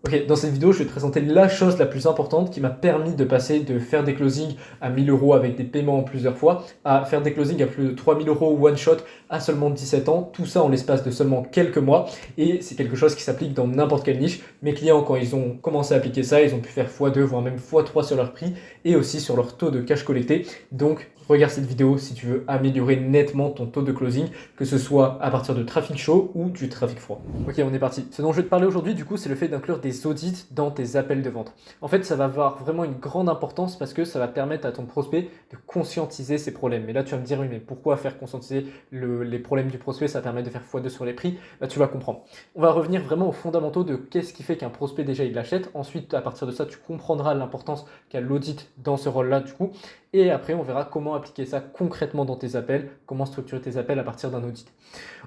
Ok, dans cette vidéo, je vais te présenter la chose la plus importante qui m'a permis de passer de faire des closings à 1000 euros avec des paiements en plusieurs fois, à faire des closings à plus de 3000 euros one shot à seulement 17 ans, tout ça en l'espace de seulement quelques mois. Et c'est quelque chose qui s'applique dans n'importe quelle niche. Mes clients, quand ils ont commencé à appliquer ça, ils ont pu faire x2, voire même x3 sur leur prix et aussi sur leur taux de cash collecté. Donc, regarde cette vidéo si tu veux améliorer nettement ton taux de closing, que ce soit à partir de trafic chaud ou du trafic froid. Ok, on est parti. Ce dont je vais te parler aujourd'hui, du coup, c'est le fait d'inclure des audits dans tes appels de vente. En fait, ça va avoir vraiment une grande importance parce que ça va permettre à ton prospect de conscientiser ses problèmes. Mais là, tu vas me dire, oui, mais pourquoi faire conscientiser les problèmes du prospect? Ça permet de faire x2 sur les prix. Bah, tu vas comprendre. On va revenir vraiment aux fondamentaux de qu'est-ce qui fait qu'un prospect déjà il l'achète. Ensuite, à partir de ça, tu comprendras l'importance qu'a l'audit dans ce rôle-là, du coup. Et après, on verra comment appliquer ça concrètement dans tes appels, comment structurer tes appels à partir d'un audit.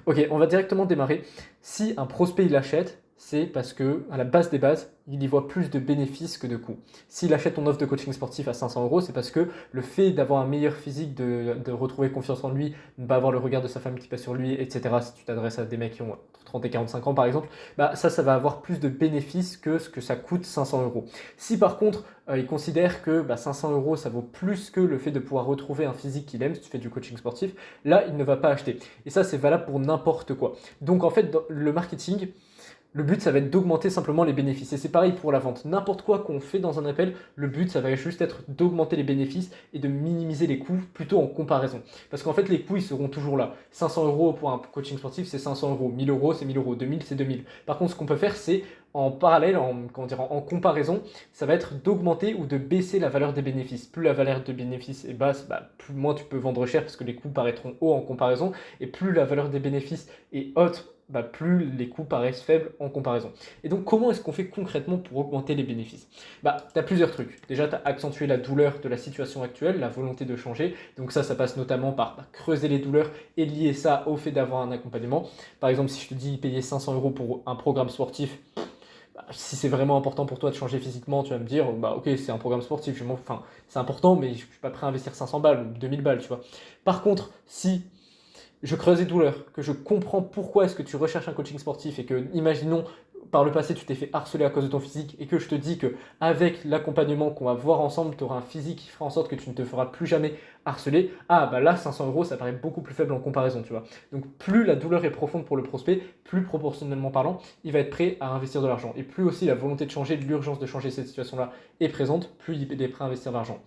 Ok, on va directement démarrer. Si un prospect il achète, c'est parce que à la base des bases, il y voit plus de bénéfices que de coûts. S'il achète ton offre de coaching sportif à 500 euros, c'est parce que le fait d'avoir un meilleur physique, de retrouver confiance en lui, ne pas avoir le regard de sa femme qui passe sur lui, etc. Si tu t'adresses à des mecs qui ont entre 30 et 45 ans par exemple, bah ça va avoir plus de bénéfices que ce que ça coûte 500 euros. Si par contre, il considère que 500 euros ça vaut plus que le fait de pouvoir retrouver un physique qu'il aime, si tu fais du coaching sportif, là il ne va pas acheter. Et ça c'est valable pour n'importe quoi. Donc en fait, dans le marketing, le but, ça va être d'augmenter simplement les bénéfices. Et c'est pareil pour la vente. N'importe quoi qu'on fait dans un appel, le but, ça va juste être d'augmenter les bénéfices et de minimiser les coûts plutôt en comparaison. Parce qu'en fait, les coûts, ils seront toujours là. 500 euros pour un coaching sportif, c'est 500 euros. 1000 euros, c'est 1000 euros. 2000, c'est 2000. Par contre, ce qu'on peut faire, c'est en parallèle, en comparaison, ça va être d'augmenter ou de baisser la valeur des bénéfices. Plus la valeur des bénéfices est basse, plus moins tu peux vendre cher parce que les coûts paraîtront hauts en comparaison. Et plus la valeur des bénéfices est haute, plus les coûts paraissent faibles en comparaison. Et donc, comment est-ce qu'on fait concrètement pour augmenter les bénéfices? Tu as plusieurs trucs. Déjà, tu as accentué la douleur de la situation actuelle, la volonté de changer. Donc ça passe notamment par creuser les douleurs et lier ça au fait d'avoir un accompagnement. Par exemple, si je te dis payer 500 euros pour un programme sportif, si c'est vraiment important pour toi de changer physiquement, tu vas me dire, ok, c'est un programme sportif, c'est important, mais je ne suis pas prêt à investir 500 balles ou 2000 balles, tu vois. Par contre, si je creuse les douleurs, que je comprends pourquoi est-ce que tu recherches un coaching sportif et que, imaginons, par le passé, tu t'es fait harceler à cause de ton physique et que je te dis que avec l'accompagnement qu'on va voir ensemble, tu auras un physique qui fera en sorte que tu ne te feras plus jamais harceler, là, 500 euros, ça paraît beaucoup plus faible en comparaison, tu vois. Donc, plus la douleur est profonde pour le prospect, plus proportionnellement parlant, il va être prêt à investir de l'argent. Et plus aussi la volonté de changer, l'urgence de changer cette situation-là est présente, plus il est prêt à investir de l'argent.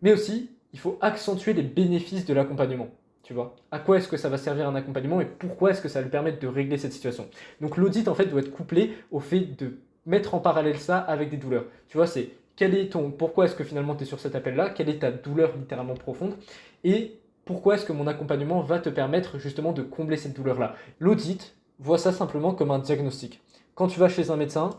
Mais aussi, il faut accentuer les bénéfices de l'accompagnement. Tu vois, à quoi est-ce que ça va servir un accompagnement et pourquoi est-ce que ça va lui permettre de régler cette situation. Donc l'audit en fait doit être couplé au fait de mettre en parallèle ça avec des douleurs. Tu vois, c'est pourquoi est-ce que finalement tu es sur cet appel-là, quelle est ta douleur littéralement profonde et pourquoi est-ce que mon accompagnement va te permettre justement de combler cette douleur-là. L'audit, vois ça simplement comme un diagnostic. Quand tu vas chez un médecin,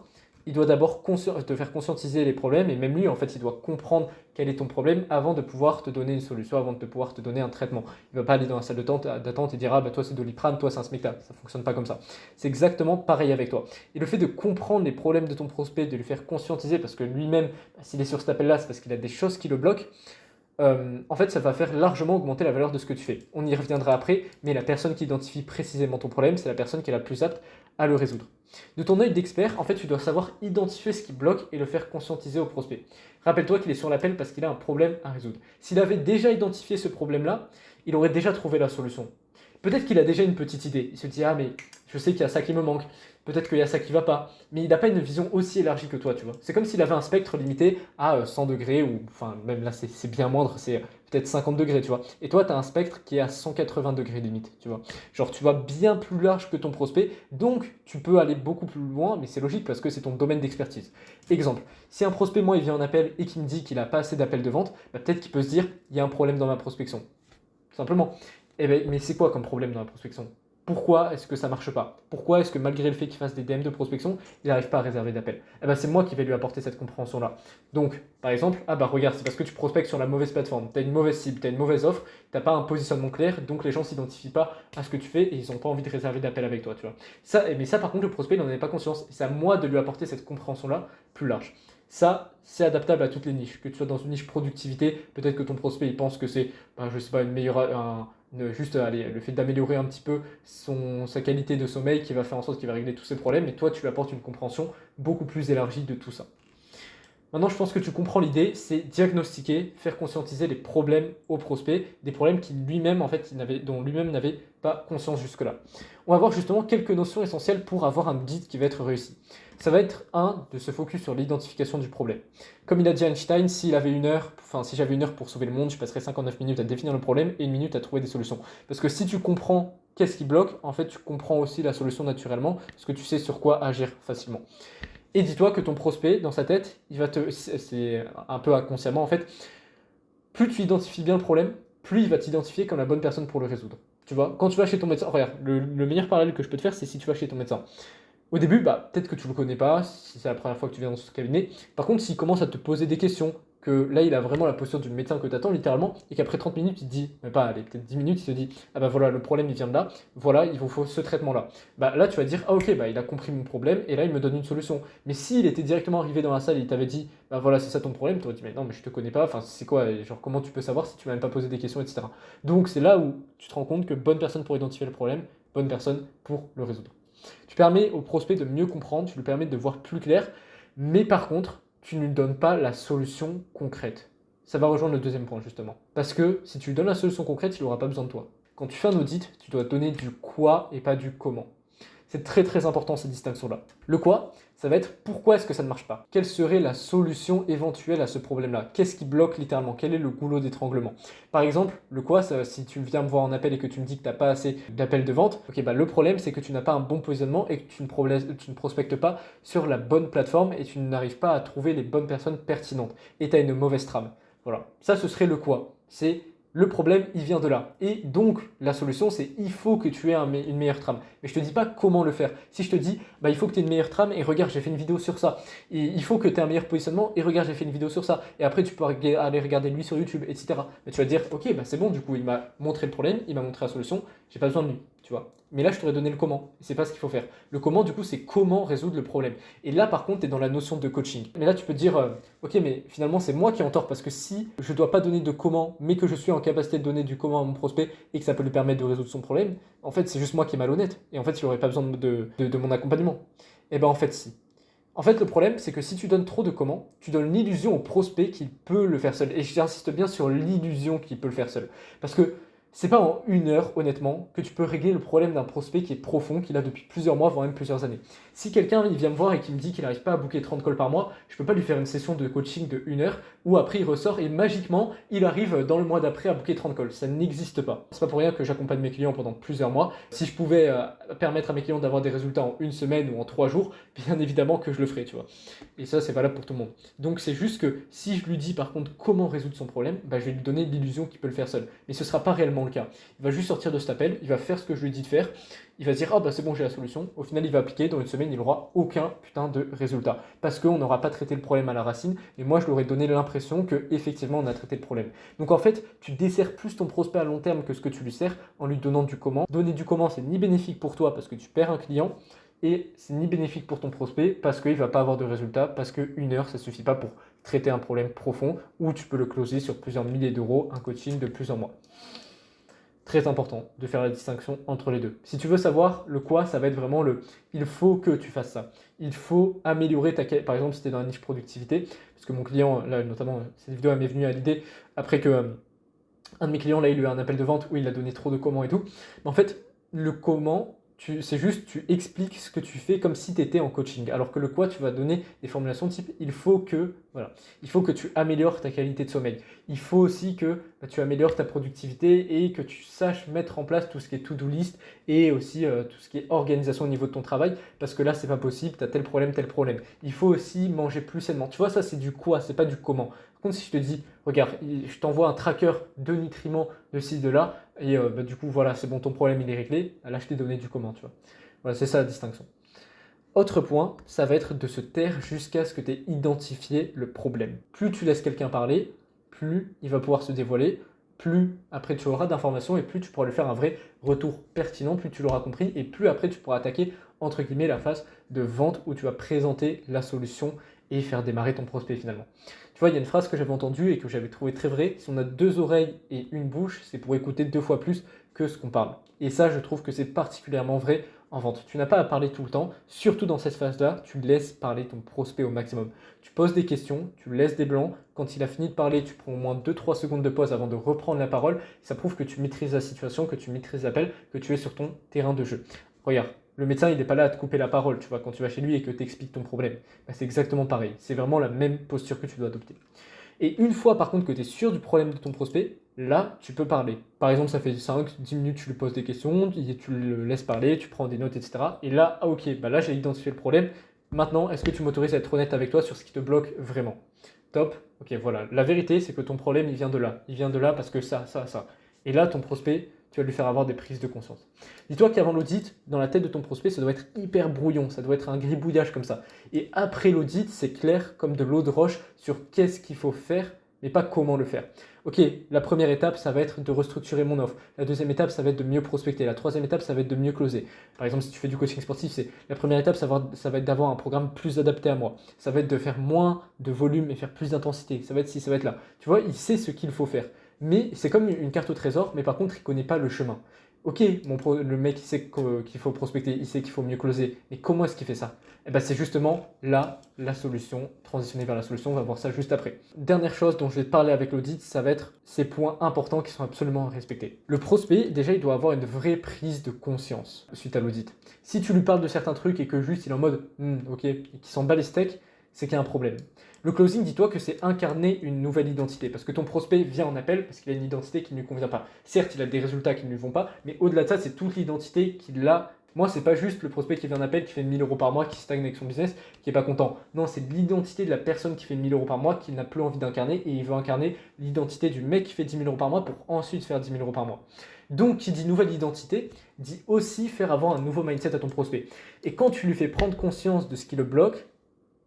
il doit d'abord te faire conscientiser les problèmes et même lui, en fait, il doit comprendre quel est ton problème avant de pouvoir te donner une solution, avant de pouvoir te donner un traitement. Il ne va pas aller dans la salle d'attente et dire toi c'est Doliprane, toi c'est un Smecta. Ça ne fonctionne pas comme ça. C'est exactement pareil avec toi. Et le fait de comprendre les problèmes de ton prospect, de lui faire conscientiser parce que lui-même, s'il est sur cet appel-là, c'est parce qu'il a des choses qui le bloquent. En fait, ça va faire largement augmenter la valeur de ce que tu fais. On y reviendra après, mais la personne qui identifie précisément ton problème, c'est la personne qui est la plus apte à le résoudre. De ton œil d'expert, en fait, tu dois savoir identifier ce qui bloque et le faire conscientiser au prospect. Rappelle-toi qu'il est sur l'appel parce qu'il a un problème à résoudre. S'il avait déjà identifié ce problème-là, il aurait déjà trouvé la solution. Peut-être qu'il a déjà une petite idée. Il se dit, mais je sais qu'il y a ça qui me manque. Peut-être qu'il y a ça qui va pas. Mais il n'a pas une vision aussi élargie que toi, tu vois. C'est comme s'il avait un spectre limité à 100 degrés, ou enfin, même là, c'est bien moindre, c'est peut-être 50 degrés, tu vois. Et toi, tu as un spectre qui est à 180 degrés limite, tu vois. Genre, tu vois bien plus large que ton prospect, donc tu peux aller beaucoup plus loin, mais c'est logique parce que c'est ton domaine d'expertise. Exemple, si un prospect, moi, il vient en appel et qu'il me dit qu'il n'a pas assez d'appels de vente, peut-être qu'il peut se dire, il y a un problème dans ma prospection. Tout simplement. Mais c'est quoi comme problème dans la prospection? Pourquoi est-ce que ça marche pas? Pourquoi est-ce que malgré le fait qu'il fasse des DM de prospection, il n'arrive pas à réserver d'appel? C'est moi qui vais lui apporter cette compréhension-là. Donc, par exemple, regarde, c'est parce que tu prospectes sur la mauvaise plateforme, tu as une mauvaise cible, tu as une mauvaise offre, tu n'as pas un positionnement clair, donc les gens ne s'identifient pas à ce que tu fais et ils n'ont pas envie de réserver d'appel avec toi, tu vois. Mais ça, par contre, le prospect, il n'en avait pas conscience. C'est à moi de lui apporter cette compréhension-là plus large. Ça, c'est adaptable à toutes les niches. Que tu sois dans une niche productivité, peut-être que ton prospect il pense que c'est, je sais pas, juste allez, le fait d'améliorer un petit peu sa qualité de sommeil qui va faire en sorte qu'il va régler tous ses problèmes, et toi tu lui apportes une compréhension beaucoup plus élargie de tout ça. Maintenant, je pense que tu comprends l'idée, c'est diagnostiquer, faire conscientiser les problèmes au prospect, des problèmes dont lui-même n'avait pas conscience jusque-là. On va voir justement quelques notions essentielles pour avoir un guide qui va être réussi. Ça va être de se focus sur l'identification du problème. Comme il a dit Einstein, si j'avais une heure pour sauver le monde, je passerais 59 minutes à définir le problème et 1 minute à trouver des solutions. Parce que si tu comprends qu'est-ce qui bloque, en fait, tu comprends aussi la solution naturellement, parce que tu sais sur quoi agir facilement. Et dis-toi que ton prospect, dans sa tête, c'est un peu inconsciemment en fait, plus tu identifies bien le problème, plus il va t'identifier comme la bonne personne pour le résoudre. Tu vois, quand tu vas chez ton médecin, regarde, le meilleur parallèle que je peux te faire, c'est si tu vas chez ton médecin. Au début, peut-être que tu le connais pas, si c'est la première fois que tu viens dans ce cabinet. Par contre, s'il commence à te poser des questions, que là, il a vraiment la posture du médecin que tu attends, littéralement, et qu'après 30 minutes, il te dit, mais pas, allez, peut-être 10 minutes, il te dit, ah bah voilà, le problème, il vient de là, voilà, il vous faut ce traitement-là. Là, tu vas dire, ah ok, il a compris mon problème, et là, il me donne une solution. Mais s'il était directement arrivé dans la salle et il t'avait dit, bah voilà, c'est ça ton problème, tu aurais dit, mais non, mais je te connais pas, enfin, c'est quoi, genre, comment tu peux savoir si tu m'as même pas posé des questions, etc. Donc, c'est là où tu te rends compte que bonne personne pour identifier le problème, bonne personne pour le résoudre. Tu permets au prospect de mieux comprendre, tu lui permets de voir plus clair, mais par contre, tu ne lui donnes pas la solution concrète. Ça va rejoindre le deuxième point justement. Parce que si tu lui donnes la solution concrète, il n'aura pas besoin de toi. Quand tu fais un audit, tu dois donner du quoi et pas du comment. C'est très très important ces distinctions-là. Le quoi, ça va être pourquoi est-ce que ça ne marche pas? Quelle serait la solution éventuelle à ce problème-là? Qu'est-ce qui bloque littéralement? Quel est le goulot d'étranglement? Par exemple, le quoi, si tu viens me voir en appel et que tu me dis que tu n'as pas assez d'appels de vente, le problème c'est que tu n'as pas un bon positionnement et que tu ne prospectes pas sur la bonne plateforme et tu n'arrives pas à trouver les bonnes personnes pertinentes et tu as une mauvaise trame. Voilà, ça ce serait le quoi. C'est le problème, il vient de là. Et donc, la solution, c'est il faut que tu aies une meilleure trame. Mais je ne te dis pas comment le faire. Si je te dis, il faut que tu aies une meilleure trame et regarde, j'ai fait une vidéo sur ça. Et il faut que tu aies un meilleur positionnement et regarde, j'ai fait une vidéo sur ça. Et après, tu peux aller regarder lui sur YouTube, etc. Mais tu vas dire, ok, c'est bon, du coup, il m'a montré le problème, il m'a montré la solution, j'ai pas besoin de lui, tu vois. Mais là, je t'aurais donné le comment. Et c'est pas ce qu'il faut faire. Le comment, du coup, c'est comment résoudre le problème. Et là, par contre, tu es dans la notion de coaching. Mais là, tu peux te dire, ok, mais finalement, c'est moi qui ai en tort parce que si je ne dois pas donner de comment, mais que je suis en capacité de donner du comment à mon prospect et que ça peut lui permettre de résoudre son problème, en fait, c'est juste moi qui est malhonnête. Et en fait, il n'aurait pas besoin de mon accompagnement. Et en fait, si. En fait, le problème, c'est que si tu donnes trop de comment, tu donnes l'illusion au prospect qu'il peut le faire seul. Et j'insiste bien sur l'illusion qu'il peut le faire seul. Parce que c'est pas en 1 heure, honnêtement, que tu peux régler le problème d'un prospect qui est profond, qu'il a depuis plusieurs mois, voire même plusieurs années. Si quelqu'un il vient me voir et qui me dit qu'il n'arrive pas à booker 30 calls par mois, je peux pas lui faire une session de coaching de 1 heure où après il ressort et magiquement il arrive dans le mois d'après à booker 30 calls. Ça n'existe pas. C'est pas pour rien que j'accompagne mes clients pendant plusieurs mois. Si je pouvais permettre à mes clients d'avoir des résultats en 1 semaine ou en 3 jours, bien évidemment que je le ferais, tu vois. Et ça, c'est valable pour tout le monde. Donc c'est juste que si je lui dis par contre comment résoudre son problème, je vais lui donner l'illusion qu'il peut le faire seul. Mais ce sera pas réellement le cas. Il va juste sortir de cet appel, il va faire ce que je lui ai dit de faire, il va se dire c'est bon, j'ai la solution. Au final, il va appliquer, dans 1 semaine, il n'aura aucun putain de résultat. Parce qu'on n'aura pas traité le problème à la racine, et moi je lui aurais donné l'impression qu'effectivement on a traité le problème. Donc en fait, tu desserres plus ton prospect à long terme que ce que tu lui sers en lui donnant du comment. Donner du comment, c'est ni bénéfique pour toi parce que tu perds un client, et c'est ni bénéfique pour ton prospect parce qu'il ne va pas avoir de résultat, parce que 1 heure, ça ne suffit pas pour traiter un problème profond, où tu peux le closer sur plusieurs milliers d'euros, un coaching de plusieurs mois. Très important de faire la distinction entre les deux. Si tu veux savoir le quoi, ça va être vraiment il faut que tu fasses ça. Il faut améliorer par exemple si tu es dans la niche productivité, parce que mon client, là notamment, cette vidéo elle m'est venue à l'idée après que un de mes clients, là il a eu un appel de vente où il a donné trop de comment et tout. Mais en fait, le comment, c'est juste tu expliques ce que tu fais comme si tu étais en coaching. Alors que le quoi, tu vas donner des formulations type il faut que tu améliores ta qualité de sommeil. Il faut aussi que tu améliores ta productivité et que tu saches mettre en place tout ce qui est to-do list et aussi tout ce qui est organisation au niveau de ton travail parce que là, c'est pas possible, tu as tel problème, tel problème. Il faut aussi manger plus sainement. Tu vois, ça, c'est du quoi, c'est pas du comment. Par contre, si je te dis, regarde, je t'envoie un tracker de nutriments de ci, de là, et du coup, voilà, c'est bon, ton problème, il est réglé. Là, je t'ai donné du comment, tu vois. Voilà, c'est ça la distinction. Autre point, ça va être de se taire jusqu'à ce que tu aies identifié le problème. Plus tu laisses quelqu'un parler, plus il va pouvoir se dévoiler, plus après tu auras d'informations et plus tu pourras lui faire un vrai retour pertinent, plus tu l'auras compris et plus après tu pourras attaquer entre guillemets la phase de vente où tu vas présenter la solution et faire démarrer ton prospect finalement. Tu vois, il y a une phrase que j'avais entendue et que j'avais trouvée très vraie, si on a 2 oreilles et une bouche, c'est pour écouter 2 fois plus que ce qu'on parle. Et ça, je trouve que c'est particulièrement vrai en vente. Tu n'as pas à parler tout le temps, surtout dans cette phase-là, tu laisses parler ton prospect au maximum. Tu poses des questions, tu laisses des blancs, quand il a fini de parler, tu prends au moins 2-3 secondes de pause avant de reprendre la parole, ça prouve que tu maîtrises la situation, que tu maîtrises l'appel, que tu es sur ton terrain de jeu. Regarde, le médecin, il n'est pas là à te couper la parole, tu vois, quand tu vas chez lui et que tu expliques ton problème. Bah, c'est exactement pareil, c'est vraiment la même posture que tu dois adopter. Et une fois par contre que tu es sûr du problème de ton prospect, là, tu peux parler. Par exemple, ça fait 5-10 minutes, tu lui poses des questions, tu le laisses parler, tu prends des notes, etc. Et là, ah ok, bah là j'ai identifié le problème. Maintenant, est-ce que tu m'autorises à être honnête avec toi sur ce qui te bloque vraiment? Top. Ok, voilà. La vérité, c'est que ton problème, il vient de là. Il vient de là parce que ça. Et là, ton prospect, tu vas lui faire avoir des prises de conscience. Dis-toi qu'avant l'audit, dans la tête de ton prospect, ça doit être hyper brouillon, ça doit être un gribouillage comme ça. Et après l'audit, c'est clair comme de l'eau de roche sur qu'est-ce qu'il faut faire, mais pas comment le faire. Ok, la première étape, ça va être de restructurer mon offre. La deuxième étape, ça va être de mieux prospecter. La troisième étape, ça va être de mieux closer. Par exemple, si tu fais du coaching sportif, c'est la première étape, ça va être d'avoir un programme plus adapté à moi. Ça va être de faire moins de volume et faire plus d'intensité. Ça va être ci, ça va être là. Tu vois, il sait ce qu'il faut faire. Mais c'est comme une carte au trésor, mais par contre, il ne connaît pas le chemin. Ok, le mec, il sait qu'il faut prospecter, il sait qu'il faut mieux closer, mais comment est-ce qu'il fait ça? Eh ben, c'est justement là la solution, transitionner vers la solution, on va voir ça juste après. Dernière chose dont je vais te parler avec l'audit, ça va être ces points importants qui sont absolument respectés. Le prospect, déjà, il doit avoir une vraie prise de conscience suite à l'audit. Si tu lui parles de certains trucs et que juste il est en mode ok, et qu'il s'en bat les steaks, c'est qu'il y a un problème. Le closing, dis-toi que c'est incarner une nouvelle identité, parce que ton prospect vient en appel parce qu'il a une identité qui ne lui convient pas. Certes, il a des résultats qui ne lui vont pas, mais au-delà de ça, c'est toute l'identité qu'il a. Moi, c'est pas juste le prospect qui vient en appel, qui fait 1000 euros par mois, qui stagne avec son business, qui est pas content. Non, c'est l'identité de la personne qui fait 1000 euros par mois qu'il n'a plus envie d'incarner, et il veut incarner l'identité du mec qui fait 10 000 euros par mois pour ensuite faire 10 000 euros par mois. Donc, qui dit nouvelle identité, dit aussi faire avoir un nouveau mindset à ton prospect. Et quand tu lui fais prendre conscience de ce qui le bloque,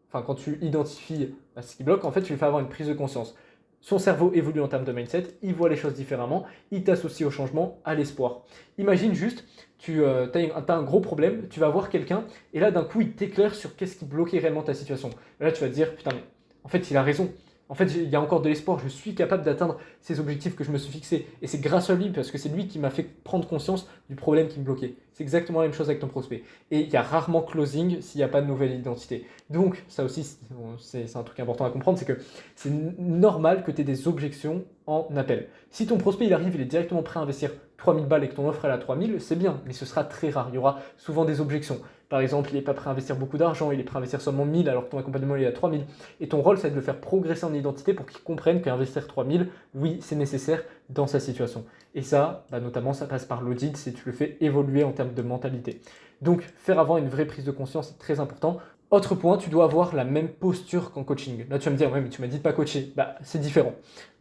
enfin quand tu identifies ce qui bloque, en fait tu lui fais avoir une prise de conscience. Son cerveau évolue en termes de mindset, il voit les choses différemment, il t'associe au changement, à l'espoir. Imagine juste, tu as un gros problème, tu vas voir quelqu'un, et là d'un coup il t'éclaire sur qu'est-ce qui bloquait réellement ta situation. Et là tu vas te dire, putain mais en fait il a raison. En fait, il y a encore de l'espoir, je suis capable d'atteindre ces objectifs que je me suis fixés. Et c'est grâce à lui, parce que c'est lui qui m'a fait prendre conscience du problème qui me bloquait. C'est exactement la même chose avec ton prospect. Et il y a rarement closing s'il n'y a pas de nouvelle identité. Donc, ça aussi, c'est un truc important à comprendre, c'est que c'est normal que tu aies des objections en appel. Si ton prospect, il arrive, il est directement prêt à investir 3000 balles et que ton offre est à 3000, c'est bien, mais ce sera très rare. Il y aura souvent des objections. Par exemple, il n'est pas prêt à investir beaucoup d'argent, il est prêt à investir seulement 1000 alors que ton accompagnement est à 3000. Et ton rôle, c'est de le faire progresser en identité pour qu'il comprenne qu'investir 3000, oui, c'est nécessaire dans sa situation. Et ça, notamment, ça passe par l'audit si tu le fais évoluer en termes de mentalité. Donc, faire avoir une vraie prise de conscience est très important. Autre point, tu dois avoir la même posture qu'en coaching. Là, tu vas me dire, ouais, mais tu m'as dit de pas coacher. C'est différent.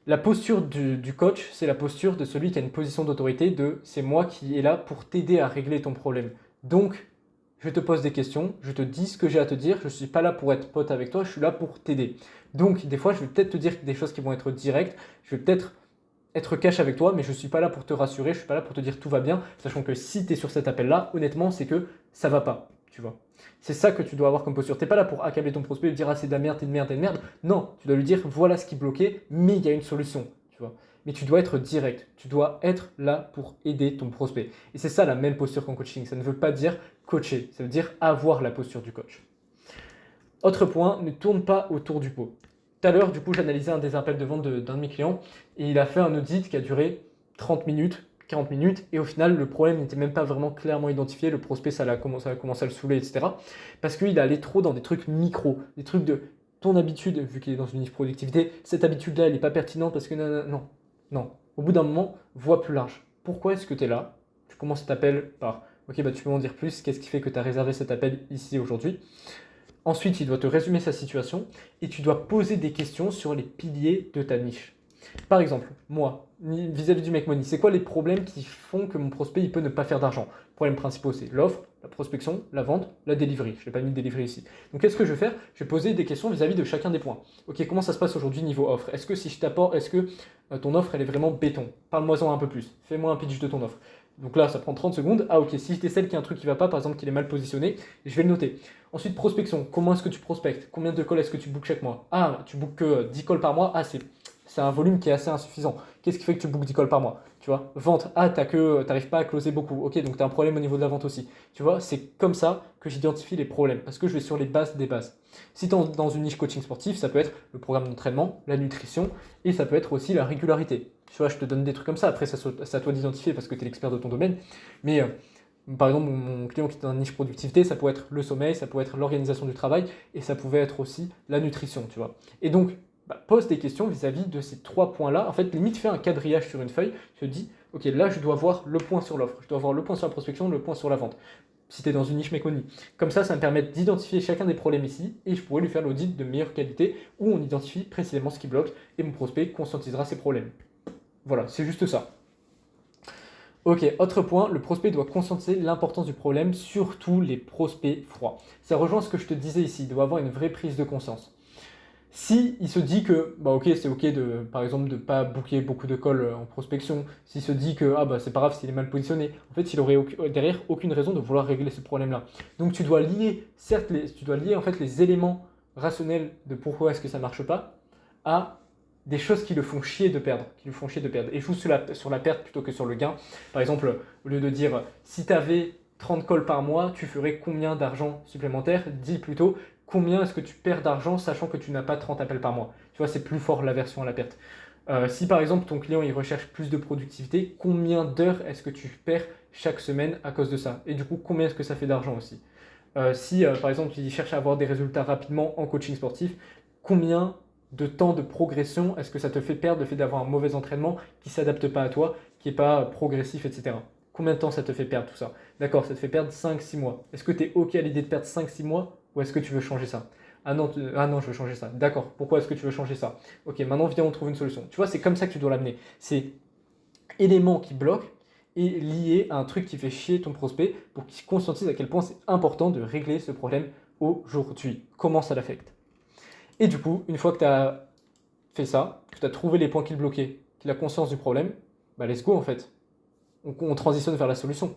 La posture du coach, c'est la posture de celui qui a une position d'autorité, c'est moi qui est là pour t'aider à régler ton problème. Donc, je te pose des questions, je te dis ce que j'ai à te dire, je ne suis pas là pour être pote avec toi, je suis là pour t'aider. Donc, des fois, je vais peut-être te dire des choses qui vont être directes, je vais peut-être être cash avec toi, mais je ne suis pas là pour te rassurer, je ne suis pas là pour te dire tout va bien, sachant que si tu es sur cet appel-là, honnêtement, c'est que ça va pas, tu vois. C'est ça que tu dois avoir comme posture. Tu n'es pas là pour accabler ton prospect et lui dire « Ah, c'est de la merde, t'es de merde, t'es de merde ». Non, tu dois lui dire « Voilà ce qui bloquait, mais il y a une solution ». Tu vois. Mais tu dois être direct, tu dois être là pour aider ton prospect. Et c'est ça la même posture qu'en coaching. Ça ne veut pas dire coacher, ça veut dire avoir la posture du coach. Autre point, ne tourne pas autour du pot. Tout à l'heure, du coup, j'analysais un des appels de vente d'un de mes clients et il a fait un audit qui a duré 30 minutes, 40 minutes et au final, le problème n'était même pas vraiment clairement identifié. Le prospect, ça a commencé à le saouler, etc. Parce qu'il allait trop dans des trucs micro, des trucs de ton habitude, vu qu'il est dans une niche productivité, cette habitude-là, elle n'est pas pertinente parce que non. Au bout d'un moment, vois plus large. Pourquoi est-ce que tu es là? Tu commences cet appel par ok, tu peux m'en dire plus, qu'est-ce qui fait que tu as réservé cet appel ici aujourd'hui? Ensuite, il doit te résumer sa situation et tu dois poser des questions sur les piliers de ta niche. Par exemple, moi, vis-à-vis du Make Money, c'est quoi les problèmes qui font que mon prospect il peut ne pas faire d'argent? Les problèmes principaux, c'est l'offre, la prospection, la vente, la delivery. Je n'ai pas mis de delivery ici. Donc, qu'est-ce que je vais faire? Je vais poser des questions vis-à-vis de chacun des points. Ok, comment ça se passe aujourd'hui niveau offre? Est-ce que si je t'apporte, est-ce que ton offre elle est vraiment béton? Parle-moi-en un peu plus. Fais-moi un pitch de ton offre. Donc là, ça prend 30 secondes. Ah ok, si je décèle qu'il y a un truc qui ne va pas, par exemple qu'il est mal positionné, je vais le noter. Ensuite, prospection. Comment est-ce que tu prospectes? Combien de calls est-ce que tu bookes chaque mois? Ah, tu bookes que 10 calls par mois. Ah, c'est un volume qui est assez insuffisant. Qu'est-ce qui fait que tu bookes 10 calls par mois? Tu vois, vente. Ah, t'arrives pas à closer beaucoup. Ok, donc tu as un problème au niveau de la vente aussi. Tu vois, c'est comme ça que j'identifie les problèmes parce que je vais sur les bases des bases. Si tu es dans une niche coaching sportif, ça peut être le programme d'entraînement, la nutrition et ça peut être aussi la régularité. Tu vois, je te donne des trucs comme ça. Après, c'est à toi d'identifier parce que tu es l'expert de ton domaine. Mais par exemple, mon client qui est dans une niche productivité, ça peut être le sommeil, ça peut être l'organisation du travail et ça pouvait être aussi la nutrition, tu vois. Et donc, pose des questions vis-à-vis de ces 3 points-là. En fait, limite, fais un quadrillage sur une feuille. Tu te dis, ok, là, je dois voir le point sur l'offre, je dois voir le point sur la prospection, le point sur la vente. Si tu es dans une niche méconnue. Comme ça me permet d'identifier chacun des problèmes ici et je pourrais lui faire l'audit de meilleure qualité où on identifie précisément ce qui bloque et mon prospect conscientisera ses problèmes. Voilà, c'est juste ça. Ok, autre point, le prospect doit conscientiser l'importance du problème, surtout les prospects froids. Ça rejoint ce que je te disais ici, il doit avoir une vraie prise de conscience. Si il se dit que ok, c'est ok par exemple de ne pas booker beaucoup de calls en prospection, s'il se dit que c'est pas grave s'il est mal positionné, en fait il aurait derrière aucune raison de vouloir régler ce problème-là. Donc tu dois lier, certes, tu dois lier en fait les éléments rationnels de pourquoi est-ce que ça marche pas à des choses qui le font chier de perdre, et joue sur la perte plutôt que sur le gain. Par exemple, au lieu de dire si tu avais 30 calls par mois, tu ferais combien d'argent supplémentaire? Dis plutôt combien est-ce que tu perds d'argent sachant que tu n'as pas 30 appels par mois. Tu vois, c'est plus fort l'aversion à la perte. Si par exemple ton client il recherche plus de productivité, combien d'heures est-ce que tu perds chaque semaine à cause de ça? Et du coup, combien est-ce que ça fait d'argent aussi? Si par exemple il cherche à avoir des résultats rapidement en coaching sportif, combien de temps de progression est-ce que ça te fait perdre le fait d'avoir un mauvais entraînement qui ne s'adapte pas à toi, qui n'est pas progressif, etc. Combien de temps ça te fait perdre tout ça? D'accord, ça te fait perdre 5-6 mois. Est-ce que tu es OK à l'idée de perdre 5-6 mois ou est-ce que tu veux changer ça? Ah non, je veux changer ça. D'accord, pourquoi est-ce que tu veux changer ça? Ok, maintenant viens, on trouve une solution. Tu vois, c'est comme ça que tu dois l'amener. C'est élément qui bloque et lié à un truc qui fait chier ton prospect pour qu'il conscientise à quel point c'est important de régler ce problème aujourd'hui. Comment ça l'affecte? Et du coup, une fois que tu as fait ça, que tu as trouvé les points qui le bloquaient, qu'il a conscience du problème, let's go en fait. On transitionne vers la solution.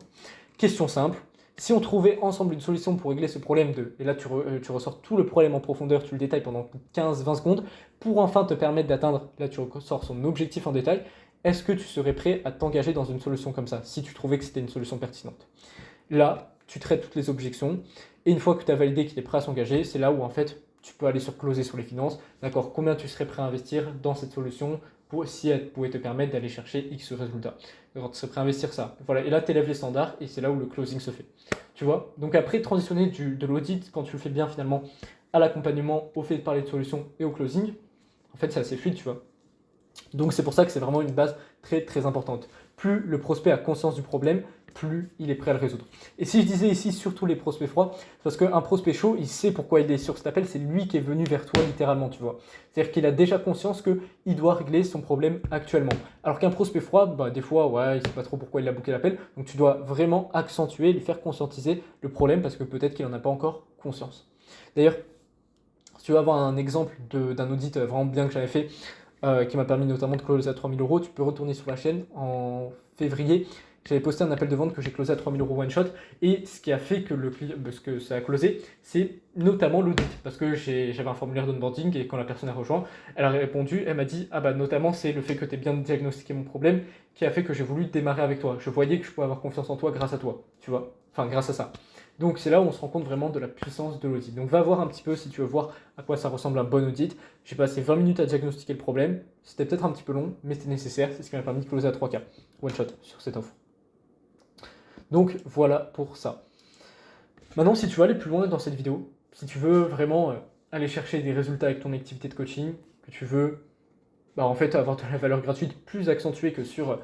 Question simple. Si on trouvait ensemble une solution pour régler ce problème et là tu ressors tout le problème en profondeur, tu le détailles pendant 15-20 secondes, pour enfin te permettre d'atteindre, là tu ressors son objectif en détail, est-ce que tu serais prêt à t'engager dans une solution comme ça, si tu trouvais que c'était une solution pertinente? Là, tu traites toutes les objections, et une fois que tu as validé qu'il est prêt à s'engager, c'est là où en fait tu peux aller sur closer sur les finances. D'accord, combien tu serais prêt à investir dans cette solution si elle pouvait te permettre d'aller chercher X résultats. D'accord, tu serais prêt à investir ça. Voilà, et là tu élèves les standards et c'est là où le closing se fait. Tu vois? Donc après, transitionner de l'audit, quand tu le fais bien finalement, à l'accompagnement, au fait de parler de solution et au closing, en fait c'est assez fluide, tu vois. Donc c'est pour ça que c'est vraiment une base très très importante. Plus le prospect a conscience du problème, plus il est prêt à le résoudre. Et si je disais ici surtout les prospects froids, parce qu'un prospect chaud, il sait pourquoi il est sur cet appel, c'est lui qui est venu vers toi littéralement, tu vois. C'est-à-dire qu'il a déjà conscience qu'il doit régler son problème actuellement. Alors qu'un prospect froid, des fois, ouais, il ne sait pas trop pourquoi il a booké l'appel, donc tu dois vraiment accentuer, lui faire conscientiser le problème parce que peut-être qu'il n'en a pas encore conscience. D'ailleurs, si tu veux avoir un exemple d'un audit vraiment bien que j'avais fait, qui m'a permis notamment de closer à 3000 euros. Tu peux retourner sur la chaîne en février. J'avais posté un appel de vente que j'ai closé à 3000 euros one shot. Et ce qui a fait que ce que ça a closé, c'est notamment l'audit. Parce que j'avais un formulaire d'onboarding et quand la personne a rejoint, elle a répondu, elle m'a dit notamment c'est le fait que tu aies bien diagnostiqué mon problème qui a fait que j'ai voulu démarrer avec toi. Je voyais que je pouvais avoir confiance en toi grâce à toi. Tu vois, enfin grâce à ça. Donc c'est là où on se rend compte vraiment de la puissance de l'audit. Donc va voir un petit peu si tu veux voir à quoi ça ressemble un bon audit. J'ai passé 20 minutes à diagnostiquer le problème. C'était peut-être un petit peu long, mais c'était nécessaire. C'est ce qui m'a permis de closer à 3K. One shot sur cette offre. Donc voilà pour ça. Maintenant, si tu veux aller plus loin dans cette vidéo, si tu veux vraiment aller chercher des résultats avec ton activité de coaching, que tu veux en fait avoir de la valeur gratuite plus accentuée que sur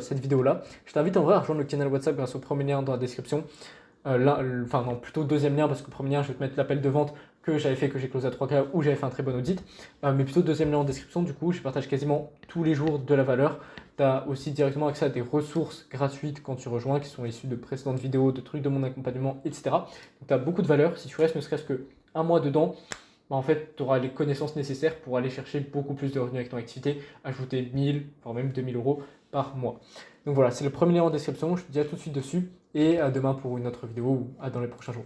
cette vidéo-là, je t'invite en vrai à rejoindre le canal WhatsApp grâce au premier lien dans la description. Plutôt deuxième lien parce que premier lien je vais te mettre l'appel de vente que j'avais fait, que j'ai closé à 3K où j'avais fait un très bon audit, mais plutôt deuxième lien en description. Du coup je partage quasiment tous les jours de la valeur. Tu as aussi directement accès à des ressources gratuites quand tu rejoins qui sont issues de précédentes vidéos, de trucs de mon accompagnement, etc. Donc tu as beaucoup de valeur. Si tu restes ne serait-ce que un mois dedans, bah, en fait, tu auras les connaissances nécessaires pour aller chercher beaucoup plus de revenus avec ton activité, ajouter 1000, voire même 2000 euros par mois. Donc voilà, c'est le premier lien en description, je te dis à tout de suite dessus et à demain pour une autre vidéo ou à dans les prochains jours.